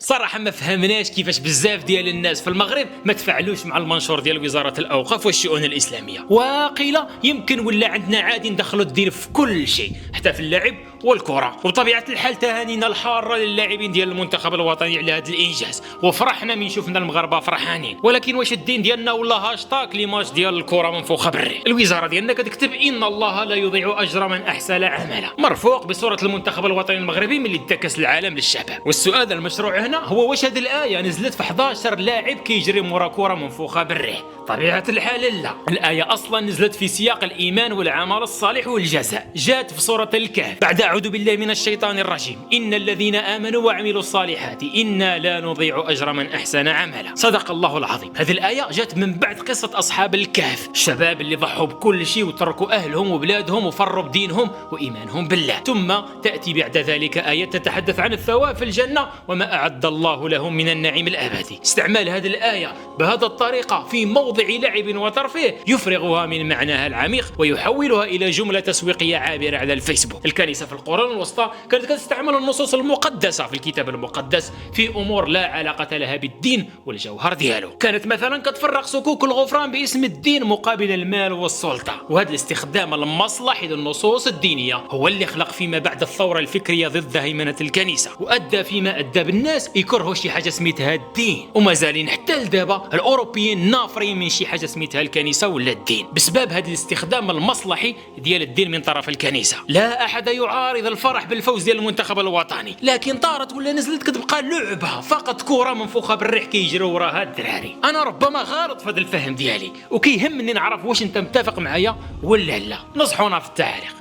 صراحه ما فهمناش كيفاش بزاف ديال الناس في المغرب ما تفاعلوش مع المنشور ديال وزاره الاوقاف والشؤون الاسلاميه، وقيل يمكن ولا عندنا عادي ندخلوا الدين في كل شيء حتى في اللعب والكره. وبطبيعه الحال تهانينا الحاره للاعبين ديال المنتخب الوطني على هذا الانجاز، وفرحنا من شفنا المغاربه فرحانين. ولكن واش الدين ديالنا ولا هاشتاغ ليماج ديال الكره منفوخه بالريح؟ الوزاره ديالنا كتكتب ان الله لا يضيع اجر من احسن عملا، مرفوق بصوره المنتخب الوطني المغربي ملي دا كاس العالم للشباب. والسؤال المشروع هنا هو واش هذه الايه نزلت في 11 لاعب كيجري مورا كره منفوخه بالريح؟ طبيعه الحال لا، الايه اصلا نزلت في سياق الايمان والعمل الصالح والجزاء، جات في سوره الكهف بعد اعوذ بالله من الشيطان الرجيم ان الذين امنوا وعملوا الصالحات انا لا نضيع اجر من احسن عملا. صدق الله العظيم. هذه الايه جات من بعد قصه اصحاب الكهف، الشباب اللي ضحوا بكل شيء وتركوا اهلهم وبلادهم وفروا بدينهم وايمانهم بالله. ثم تاتي بعد ذلك ايه تتحدث عن الثواب في الجنه وما اعد الله لهم من النعيم الابدي. استعمال هذه الايه بهذه الطريقه في موضع لعب وترفيه يفرغها من معناها العميق ويحولها الى جمله تسويقيه عابره على الفيسبوك. الكنيسه في القرون الوسطى كانت تستعمل النصوص المقدسه في الكتاب المقدس في امور لا علاقه لها بالدين والجوهر ديالو. كانت مثلا كتفرق صكوك الغفران باسم الدين مقابل المال والسلطه. وهذا الاستخدام المصلحي للنصوص الدينيه هو اللي خلق فيما بعد الثوره الفكريه ضد هيمنه الكنيسه، وادى فيما ادى بالناس يكرهوا شي حاجه سميتها الدين، ومازالين حتى لدابا الاوروبيين نافرين من شي حاجه سميتها الكنيسه ولا الدين بسبب هذا الاستخدام المصلحي ديال الدين من طرف الكنيسه. لا احد يعارض الفرح بالفوز ديال المنتخب الوطني، لكن طارت ولا نزلت كتبقى لعبه فقط كره منفوخه بالريح كيجريو وراها الدراري. انا ربما غلط في هذا الفهم ديالي، وكيهمني نعرف واش انت متفق معايا ولا لا. نصحونا في التعليق.